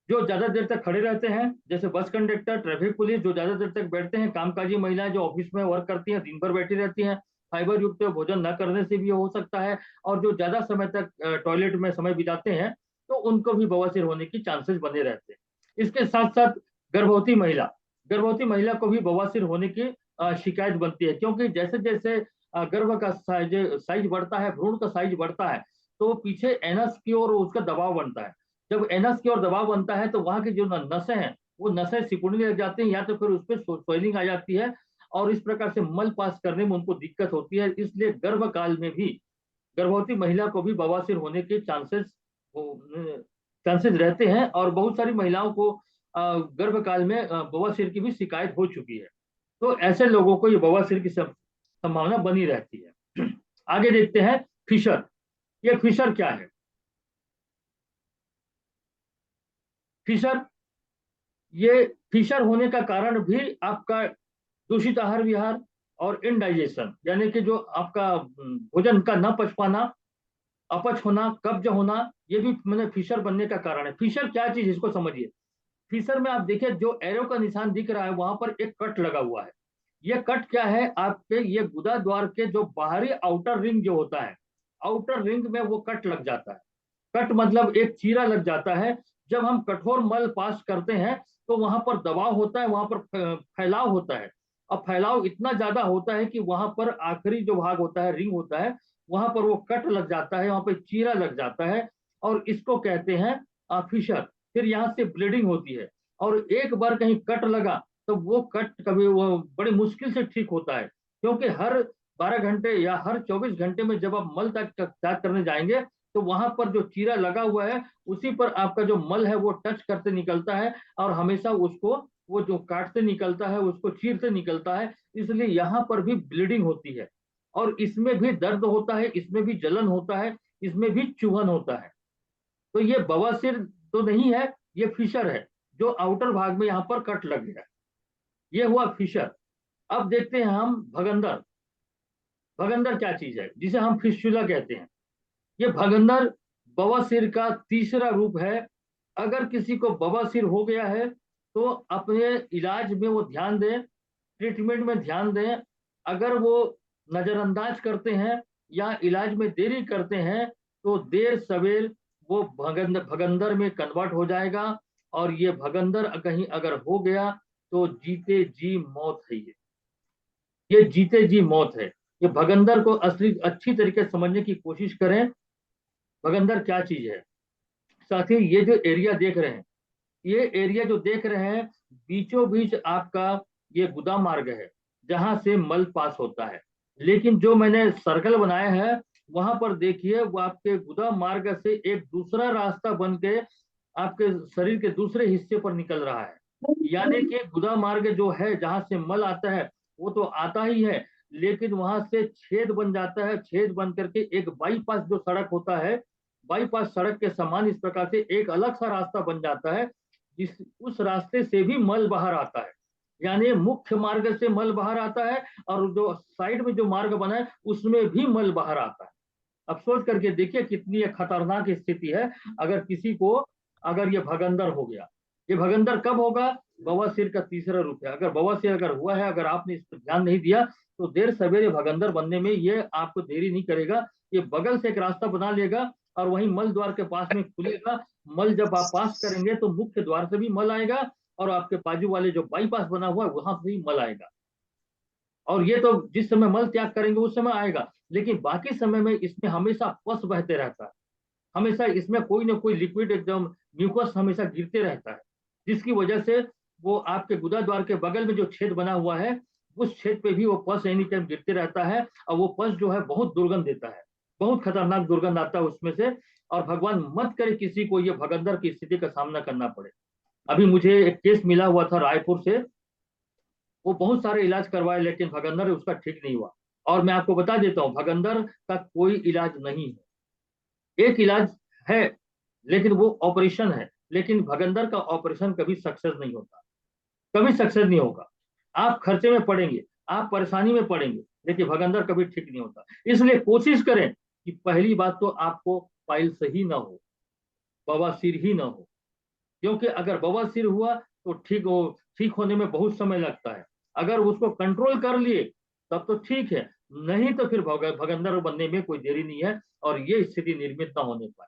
जो ज्यादा देर तक खड़े रहते हैं, जैसे बस कंडक्टर, ट्रैफिक पुलिस, जो ज्यादा देर तक बैठते हैं, कामकाजी महिलाएं जो ऑफिस में वर्क करती हैं, दिन भर बैठी रहती हैं, फाइबर युक्त भोजन न करने से भी हो सकता है। और जो ज्यादा समय तक टॉयलेट में समय बिताते हैं, तो उनको भी बवासीर होने की चांसेस बने रहते हैं। इसके साथ साथ गर्भवती महिला, गर्भवती महिला को भी बवासीर होने की शिकायत बनती है, क्योंकि जैसे जैसे गर्भ का साइज बढ़ता है, भ्रूण का साइज बढ़ता है, तो पीछे एनस की ओर उसका दबाव बनता है। जब एनस की ओर दबाव बनता है, तो वहां की जो नसें हैं, वो नसें सिकुड़ने लग जाती हैं, या तो फिर उस पर स्वेलिंग आ जाती है, और इस प्रकार से मल पास करने में उनको दिक्कत होती है। इसलिए गर्भ काल में भी गर्भवती महिला को भी बवासीर होने के चांसेस रहते हैं। और बहुत सारी महिलाओं को गर्भ काल में बवासीर की भी शिकायत हो चुकी है। तो ऐसे लोगों को ये बवासीर की संभावना बनी रहती है। आगे देखते हैं फिशर। ये फिशर क्या है। फिशर, ये फिशर होने का कारण भी आपका दूषित आहार विहार और इनडाइजेशन, यानी कि जो आपका भोजन का न पच पाना, अपच होना, कब्ज होना, ये भी मैंने फिशर बनने का कारण है। फिशर क्या चीज, इसको समझिए। फिशर में आप देखिए, जो एरो का निशान दिख रहा है, वहां पर एक कट लगा हुआ है। ये कट क्या है, आपके ये गुदा द्वार के जो बाहरी आउटर रिंग जो होता है, आउटर रिंग में वो कट लग जाता है। कट मतलब एक चीरा लग जाता है। जब हम कठोर मल पास करते हैं, तो वहां पर दबाव होता है, वहां पर फैलाव होता है। और फैलाव इतना ज्यादा होता है कि वहां पर आखिरी जो भाग होता है, रिंग होता है, वहां पर वो कट लग जाता है, वहां पर चीरा लग जाता है, और इसको कहते हैं फिशर। फिर यहाँ से ब्लीडिंग होती है, और एक बार कहीं कट लगा तो वो कट कभी वो बड़ी मुश्किल से ठीक होता है, क्योंकि हर 12 घंटे या हर 24 घंटे में जब आप मल त्याग करने जाएंगे तो वहां पर जो चीरा लगा हुआ है उसी पर आपका जो मल है वो टच करते निकलता है, और हमेशा उसको वो जो काटते निकलता है उसको चीरते निकलता है, इसलिए यहाँ पर भी ब्लीडिंग होती है, और इसमें भी दर्द होता है, इसमें भी जलन होता है, इसमें भी चुभन होता है। तो ये बवासीर तो नहीं है, ये फिशर है, जो आउटर भाग में यहाँ पर कट लग गया। ये हुआ फिशर। अब देखते हैं हम भगंदर। भगंदर क्या चीज है जिसे हम फिस्टुला कहते हैं? ये भगंदर बवासीर का तीसरा रूप है। अगर किसी को बवासीर हो गया है तो अपने इलाज में वो ध्यान दें, ट्रीटमेंट में ध्यान दें। अगर वो नजरअंदाज करते हैं या इलाज में देरी करते हैं तो देर सवेर वो भगंदर में कन्वर्ट हो जाएगा, और ये भगंदर कहीं अगर हो गया तो जीते जी मौत है। ये जीते जी मौत है। ये भगंदर को असली अच्छी तरीके से समझने की कोशिश करें। भगंदर क्या चीज है? साथ ही ये जो एरिया देख रहे हैं, ये एरिया जो देख रहे हैं, बीचों बीच आपका ये गुदा मार्ग है जहां से मल पास होता है। लेकिन जो मैंने सर्कल बनाया है वहां पर देखिए, वो आपके गुदा मार्ग से एक दूसरा रास्ता बन के आपके शरीर के दूसरे हिस्से पर निकल रहा है। यानी कि गुदा मार्ग जो है जहां से मल आता है वो तो आता ही है, लेकिन वहां से छेद बन जाता है। छेद बन करके एक बाईपास जो सड़क होता है, बाईपास सड़क के समान इस प्रकार से एक अलग सा रास्ता बन जाता है, जिस उस रास्ते से भी मल बाहर आता है। यानी मुख्य मार्ग से मल बाहर आता है, और जो साइड में जो मार्ग बना है उसमें भी मल बाहर आता है। अब सोच करके देखिए कितनी ये खतरनाक स्थिति है अगर किसी को, अगर ये भगंदर हो गया। ये भगंदर कब होगा? बवासीर का तीसरा रूप है। अगर बवासीर अगर हुआ है, अगर आपने इस पर ध्यान नहीं दिया तो देर सवेरे भगंदर बनने में ये आपको देरी नहीं करेगा। ये बगल से एक रास्ता बना लेगा और वहीं मल द्वार के पास में खुलेगा। मल जब आप पास करेंगे तो मुख्य द्वार से भी मल आएगा, और आपके बाजू वाले जो बाईपास बना हुआ है वहां से भी मल आएगा। और ये तो जिस समय मल त्याग करेंगे उस समय आएगा, लेकिन बाकी समय में इसमें हमेशा पस बहते रहता है। हमेशा इसमें कोई ना कोई लिक्विड एकदम म्यूकस हमेशा गिरते रहता है, जिसकी वजह से वो आपके गुदा द्वार के बगल में जो छेद बना हुआ है उस छेद पे भी वो पस एनी टाइम गिरते रहता है, और वो पस जो है बहुत दुर्गंध देता है, बहुत खतरनाक दुर्गंध आता है उसमें से। और भगवान मत करे किसी को ये भगंदर की स्थिति का सामना करना पड़े। अभी मुझे एक केस मिला हुआ था रायपुर से, वो बहुत सारे इलाज करवाए लेकिन भगंदर उसका ठीक नहीं हुआ। और मैं आपको बता देता हूँ भगंदर का कोई इलाज नहीं है। एक इलाज है लेकिन वो ऑपरेशन है, लेकिन भगंदर का ऑपरेशन कभी सक्सेस नहीं होता, कभी सक्सेस नहीं होगा। आप खर्चे में पड़ेंगे, आप परेशानी में पड़ेंगे, लेकिन भगंदर कभी ठीक नहीं होता। इसलिए कोशिश करें कि पहली बात तो आपको पाइल्स ही ना हो, बवासीर ही ना हो। क्योंकि अगर बवासीर हुआ तो ठीक होने में बहुत समय लगता है। अगर उसको कंट्रोल कर लिए तब तो ठीक है, नहीं तो फिर भगंदर बनने में कोई देरी नहीं है, और ये स्थिति निर्मित ना होने पाए।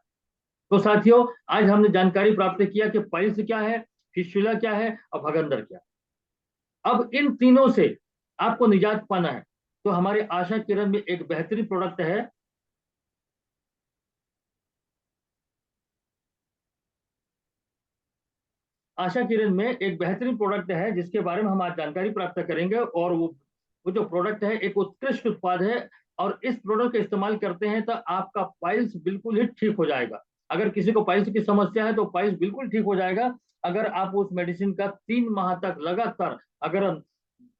तो साथियों, आज हमने जानकारी प्राप्त किया कि पाइल्स क्या है, फिस्टुला क्या है और भगंदर क्या है। अब इन तीनों से आपको निजात पाना है तो हमारे आशा किरण में एक बेहतरीन प्रोडक्ट है। आशा किरण में एक बेहतरीन प्रोडक्ट है जिसके बारे में हम आज जानकारी प्राप्त करेंगे, और वो जो प्रोडक्ट है एक उत्कृष्ट उत्पाद है। और इस प्रोडक्ट का इस्तेमाल करते हैं तो आपका पाइल्स बिल्कुल ही ठीक हो जाएगा। अगर किसी को पाइल्स की समस्या है तो पाइल्स बिल्कुल ठीक हो जाएगा, अगर आप उस मेडिसिन का 3 माह तक लगातार अगर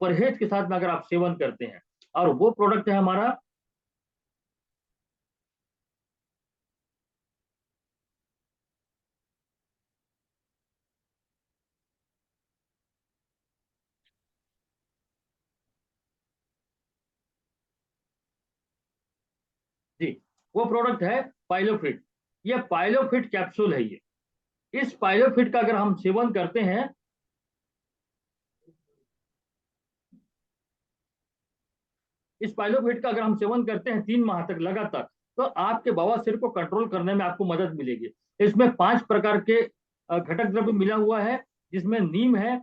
परहेज के साथ में अगर आप सेवन करते हैं। और वो प्रोडक्ट है हमारा जी, वो प्रोडक्ट है पाइलोफिट। ये पाइलोफिट कैप्सूल है। ये इस पाइलोफिट का अगर हम सेवन करते हैं, इस पाइलोफिट का अगर हम सेवन करते हैं 3 माह तक लगातार, तो आपके बवासीर को कंट्रोल करने में आपको मदद मिलेगी। इसमें 5 प्रकार के घटक द्रव्य मिला हुआ है, जिसमें नीम है,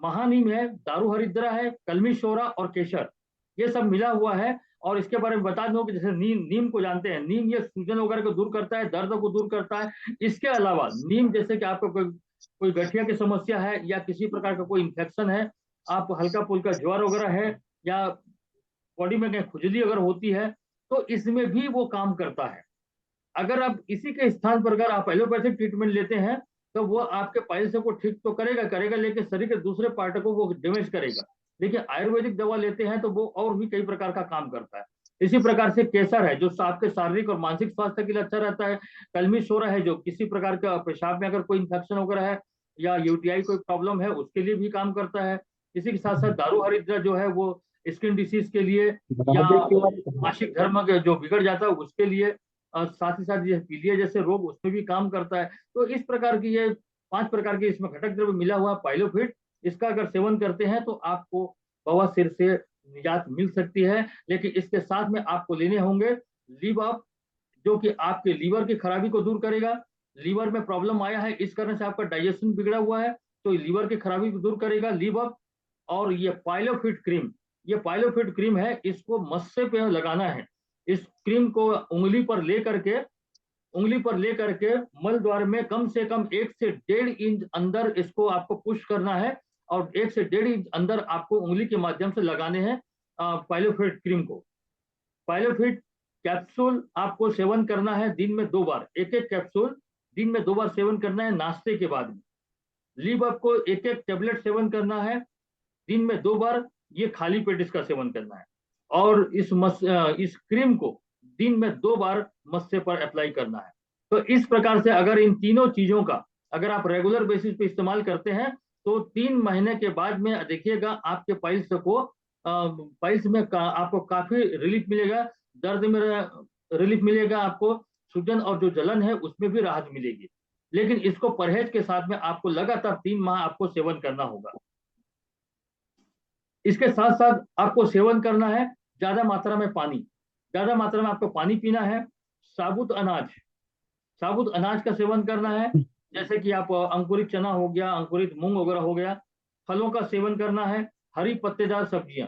महानीम है, दारू हरिद्रा है, कलमी शोरा और केसर, ये सब मिला हुआ है। और इसके बारे में बता दूं कि जैसे नीम को जानते हैं, नीम ये सूजन वगैरह को दूर करता है, दर्द को दूर करता है। इसके अलावा नीम जैसे कि आपको कोई गठिया की समस्या है या किसी प्रकार का कोई इन्फेक्शन है, आप हल्का फुल्का ज्वर वगैरह है या बॉडी में कहीं खुजली अगर होती है, तो इसमें भी वो काम करता है। अगर आप इसी के स्थान पर अगर आप एलोपैथिक ट्रीटमेंट लेते हैं, तो वो आपके पाइल्स को ठीक तो करेगा करेगा, लेकिन शरीर के दूसरे पार्ट को वो डैमेज करेगा। लेकिन आयुर्वेदिक दवा लेते हैं तो वो और भी कई प्रकार का काम करता है। इसी प्रकार से केसर है जो आपके शारीरिक और मानसिक स्वास्थ्य के लिए अच्छा रहता है। कलमी सोरा है जो किसी प्रकार का पेशाब में अगर कोई इन्फेक्शन वगैरह है या यूटीआई कोई प्रॉब्लम है उसके लिए भी काम करता है। इसी के साथ साथ दारू हरिद्रा जो है वो स्किन डिसीज के लिए या मासिक धर्म जो बिगड़ जाता है उसके लिए, और साथ ही साथ ये पीलिया जैसे रोग उसमें भी काम करता है। तो इस प्रकार की ये 5 प्रकार के इसमें घटक द्रव्य मिला हुआ पाइलोफिट, इसका अगर सेवन करते हैं तो आपको बवासीर से निजात मिल सकती है। लेकिन इसके साथ में आपको लेने होंगे लीव अप, जो कि आपके लीवर की खराबी को दूर करेगा। लीवर में प्रॉब्लम आया है, इस कारण से आपका डाइजेशन बिगड़ा हुआ है, तो लीवर की खराबी को दूर करेगा लीव अप। और ये पाइलोफिट क्रीम, ये पाइलोफिट क्रीम है, इसको मस्से पे लगाना है। इस क्रीम को उंगली पर लेकर के मल द्वार में कम से कम 1 से 1.5 इंच अंदर इसको आपको पुश करना है, और 1 से 1.5 इंच अंदर आपको उंगली के माध्यम से लगाने हैं पाइलोफिट क्रीम को। पाइलोफिट कैप्सूल आपको सेवन करना है दिन में 2 बार, एक एक कैप्सूल दिन में 2 बार सेवन करना है नाश्ते के बाद में। लीव आपको एक एक टेबलेट सेवन करना है दिन में 2 बार, ये खाली पेट इसका सेवन करना है। और इस क्रीम को दिन में 2 बार मस्से पर अप्लाई करना है। तो इस प्रकार से अगर इन तीनों चीजों का अगर आप रेगुलर बेसिस पे इस्तेमाल करते हैं, तो 3 महीने के बाद में देखिएगा आपके पाइल्स में आपको काफी रिलीफ मिलेगा, दर्द में रिलीफ मिलेगा, आपको सूजन और जो जलन है उसमें भी राहत मिलेगी। लेकिन इसको परहेज के साथ में आपको लगातार 3 माह आपको सेवन करना होगा। इसके साथ साथ आपको सेवन करना है ज्यादा मात्रा में पानी, ज्यादा मात्रा में आपको पानी पीना है। साबुत अनाज का सेवन करना है, जैसे कि आप अंकुरित चना हो गया, अंकुरित मूंग वगैरह हो गया। फलों का सेवन करना है, हरी पत्तेदार सब्जियां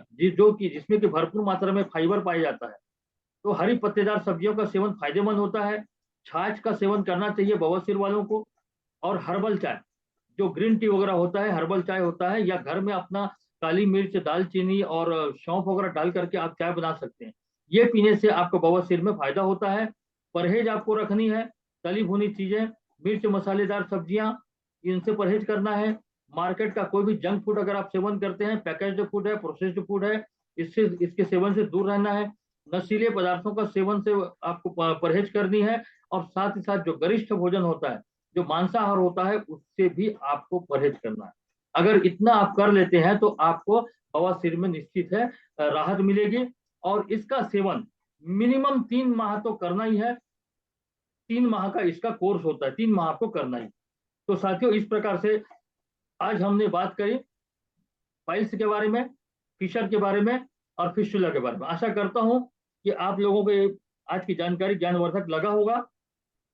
जिसमें कि भरपूर मात्रा में फाइबर पाया जाता है, तो हरी पत्तेदार सब्जियों का सेवन फायदेमंद होता है। छाछ का सेवन करना चाहिए बवासीर वालों को। और हर्बल चाय, जो ग्रीन टी वगैरह होता है, हर्बल चाय होता है, या घर में अपना काली मिर्च, दालचीनी और सौंफ वगैरह डाल करके आप चाय बना सकते हैं। ये पीने से आपको बवासीर में फायदा होता है। परहेज आपको रखनी है, तली भुनी चीजें, मिर्च मसालेदार सब्जियां, इनसे परहेज करना है। मार्केट का कोई भी जंक फूड अगर आप सेवन करते हैं, पैकेज्ड फूड है, प्रोसेस्ड फूड है, इसके सेवन से दूर रहना है। नशीले पदार्थों का सेवन से आपको परहेज करनी है। और साथ ही साथ जो गरिष्ठ भोजन होता है, जो मांसाहार होता है, उससे भी आपको परहेज करना है। अगर इतना आप कर लेते हैं तो आपको बवासीर में निश्चित है राहत मिलेगी। और इसका सेवन मिनिमम 3 माह तो करना ही है। 3 माह का इसका कोर्स होता है, 3 माह आपको करना ही। तो साथियों, इस प्रकार से आज हमने बात करी पाइल्स के बारे में, फिशर के बारे में और फिस्टुला के बारे में। आशा करता हूं कि आप लोगों को आज की जानकारी ज्ञानवर्धक लगा होगा।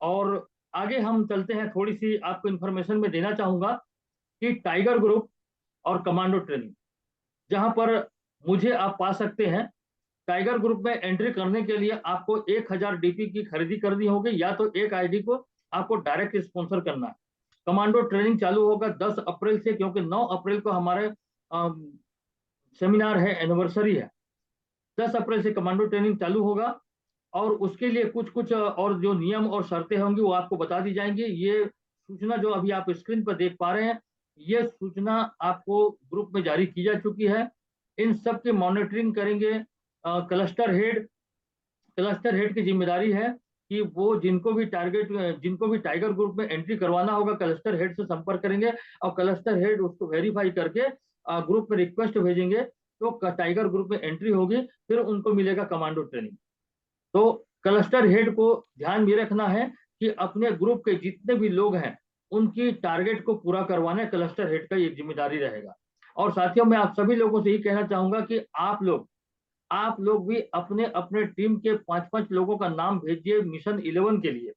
और आगे हम चलते हैं, थोड़ी सी आपको इन्फॉर्मेशन में देना चाहूंगा कि टाइगर ग्रुप और कमांडो ट्रेनिंग, जहां पर मुझे आप पा सकते हैं। टाइगर ग्रुप में एंट्री करने के लिए आपको 1000 डीपी की खरीदी करनी होगी, या तो एक आईडी को आपको डायरेक्ट स्पॉन्सर करना है। कमांडो ट्रेनिंग चालू होगा 10 अप्रैल से, क्योंकि 9 अप्रैल को हमारे सेमिनार है, एनिवर्सरी है। 10 अप्रैल से कमांडो ट्रेनिंग चालू होगा, और उसके लिए कुछ कुछ और जो नियम और शर्तें होंगी वो आपको बता दी जाएंगी। ये सूचना जो अभी आप स्क्रीन पर देख पा रहे हैं, ये सूचना आपको ग्रुप में जारी की जा चुकी है। इन सब की मॉनिटरिंग करेंगे क्लस्टर हेड की जिम्मेदारी है कि वो जिनको भी टाइगर ग्रुप में एंट्री करवाना होगा, क्लस्टर हेड से संपर्क करेंगे, और क्लस्टर हेड उसको वेरीफाई करके ग्रुप में रिक्वेस्ट भेजेंगे, तो टाइगर ग्रुप में एंट्री होगी, फिर उनको मिलेगा कमांडो ट्रेनिंग। तो क्लस्टर हेड को ध्यान में रखना है कि अपने ग्रुप के जितने भी लोग हैं उनकी टारगेट को पूरा करवाना क्लस्टर हेड का ये जिम्मेदारी रहेगा। और साथियों, मैं आप सभी लोगों से यही कहना चाहूंगा कि आप लोग भी अपने अपने टीम के 5-5 लोगों का नाम भेजिए मिशन 11 के लिए,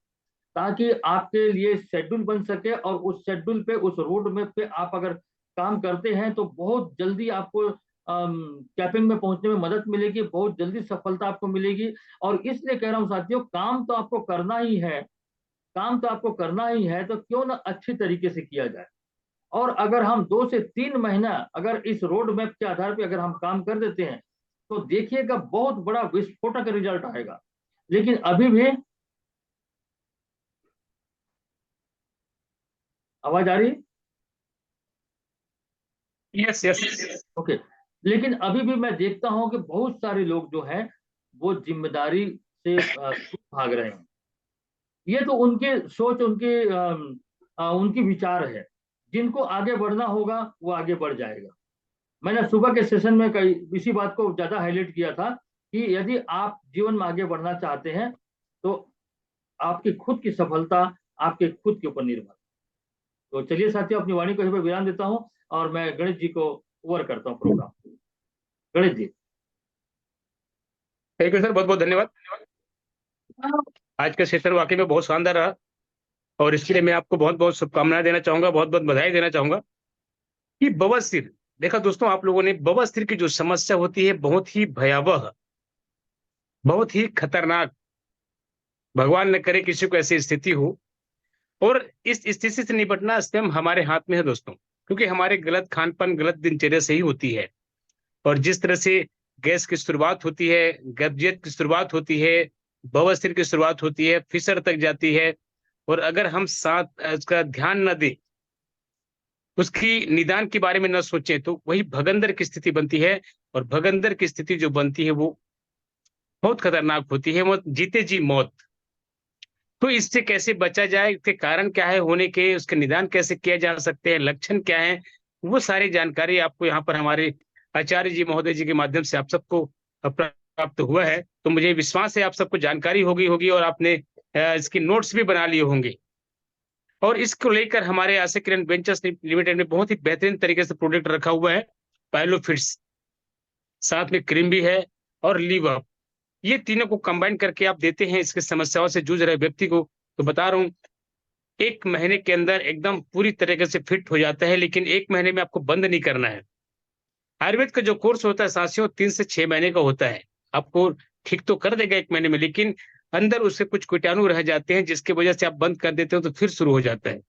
ताकि आपके लिए शेड्यूल बन सके, और उस शेड्यूल पे, उस रोड मैप पे आप अगर काम करते हैं तो बहुत जल्दी आपको कैपिंग में पहुंचने में मदद मिलेगी, बहुत जल्दी सफलता आपको मिलेगी। और इसलिए कह रहा हूं साथियों, काम तो आपको करना ही है, काम तो आपको करना ही है, तो क्यों ना अच्छी तरीके से किया जाए। और अगर हम 2 से 3 महीना अगर इस रोड मैप के आधार पर अगर हम काम कर देते हैं तो देखिएगा बहुत बड़ा विस्फोटक रिजल्ट आएगा। लेकिन अभी भी आवाज आ रही है? Yes yes. ओके। लेकिन अभी भी मैं देखता हूं कि बहुत सारे लोग जो हैं वो जिम्मेदारी से दूर भाग रहे हैं। ये तो उनके सोच, उनकी विचार है। जिनको आगे बढ़ना होगा वो आगे बढ़ जाएगा। मैंने सुबह के सेशन में कई इसी बात को ज्यादा हाईलाइट किया था कि यदि आप जीवन में आगे बढ़ना चाहते हैं तो आपकी खुद की सफलता आपके खुद के ऊपर निर्भर। तो चलिए साथियों, अपनी वाणी को यहीं पर विराम देता हूं और मैं गणेश जी को ओवर करता हूं programme. Ganesh ji. Thank you sir, बहुत बहुत धन्यवाद। आज का सेशन वाकई में बहुत शानदार रहा और इसके लिए मैं आपको बहुत बहुत शुभकामनाएं देना चाहूंगा, बहुत बहुत बधाई देना चाहूंगा कि बवासीर, देखा दोस्तों आप लोगों ने, बवासीर की जो समस्या होती है बहुत ही भयावह, बहुत ही खतरनाक, भगवान न करे किसी को ऐसी स्थिति हो। और इस स्थिति से निपटना स्वयं हमारे हाथ में है दोस्तों, क्योंकि हमारे गलत खान पान, गलत दिनचर्या से ही होती है। और जिस तरह से गैस की शुरुआत होती है, कब्जियत की शुरुआत होती है, बवासीर की शुरुआत होती है, फिसर तक जाती है। और अगर हम साथ उसका ध्यान न दें, उसकी निदान के बारे में न सोचें, तो वही भगंदर की स्थिति बनती है। और भगंदर की स्थिति जो बनती है वो बहुत खतरनाक होती है, वो जीते जी मौत। तो इससे कैसे बचा जाए, इसके कारण क्या है होने के, उसके निदान कैसे किया जा सकते हैं, लक्षण क्या है, वो सारी जानकारी आपको यहाँ पर हमारे आचार्य जी महोदय जी के माध्यम से आप सबको प्राप्त हुआ है। तो मुझे विश्वास है आप सबको जानकारी होगी होगी और आपने इसके नोट्स भी बना लिए होंगे। और इसको लेकर हमारे आशा किरण वेंचर्स लिमिटेड में बहुत ही बेहतरीन तरीके से प्रोडक्ट रखा हुआ है। पायलोफिट्स, साथ में क्रीम भी है और लीव अप, ये तीनों को कंबाइन करके आप देते हैं इसकी समस्याओं से जूझ रहे व्यक्ति को। तो बता रहा हूं, 1 महीने के अंदर एकदम पूरी तरीके से फिट हो जाता है। लेकिन 1 महीने में आपको बंद नहीं करना है। आयुर्वेद का जो कोर्स होता है साथियों 3 से 6 महीने का होता है। आपको ठीक तो कर देगा 1 महीने में, लेकिन अंदर उससे कुछ कीटाणु रह जाते हैं जिसकी वजह से आप बंद कर देते हो तो फिर शुरू हो जाता है।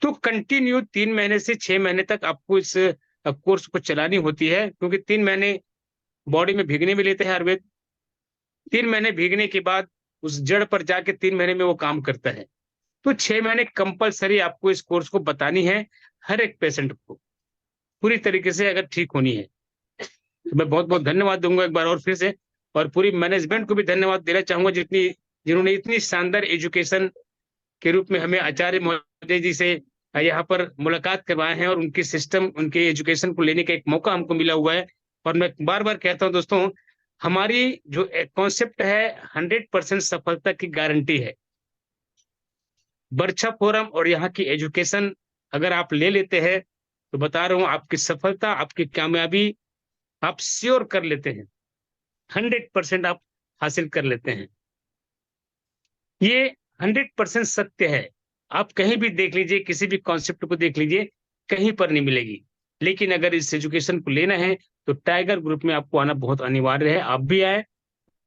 तो कंटिन्यू 3 महीने से 6 महीने तक आपको इस कोर्स को चलानी होती है, क्योंकि 3 महीने बॉडी में भीगने में लेते हैं आयुर्वेद। 3 महीने भीगने के बाद उस जड़ पर जाके 3 महीने में वो काम करता है। तो 6 महीने कंपलसरी आपको इस कोर्स को बतानी है हर एक पेशेंट को, पूरी तरीके से अगर ठीक होनी है। तो मैं बहुत बहुत धन्यवाद दूंगा एक बार और फिर से, और पूरी मैनेजमेंट को भी धन्यवाद देना चाहूंगा जिन्होंने इतनी शानदार एजुकेशन के रूप में हमें आचार्य महोदय जी से यहाँ पर मुलाकात करवाए हैं और उनकी सिस्टम, उनके एजुकेशन को लेने का एक मौका हमको मिला हुआ है। और मैं बार बार कहता हूं दोस्तों, हमारी जो कॉन्सेप्ट है 100% सफलता की गारंटी है। बरछा फोरम और यहाँ की एजुकेशन अगर आप ले लेते हैं तो बता रहा हूं, आपकी सफलता, आपकी कामयाबी आप श्योर कर लेते हैं, 100% आप हासिल कर लेते हैं। ये 100% सत्य है। आप कहीं भी देख लीजिए, किसी भी कॉन्सेप्ट को देख लीजिए, कहीं पर नहीं मिलेगी। लेकिन अगर इस एजुकेशन को लेना है तो टाइगर ग्रुप में आपको आना बहुत अनिवार्य है। आप भी आए,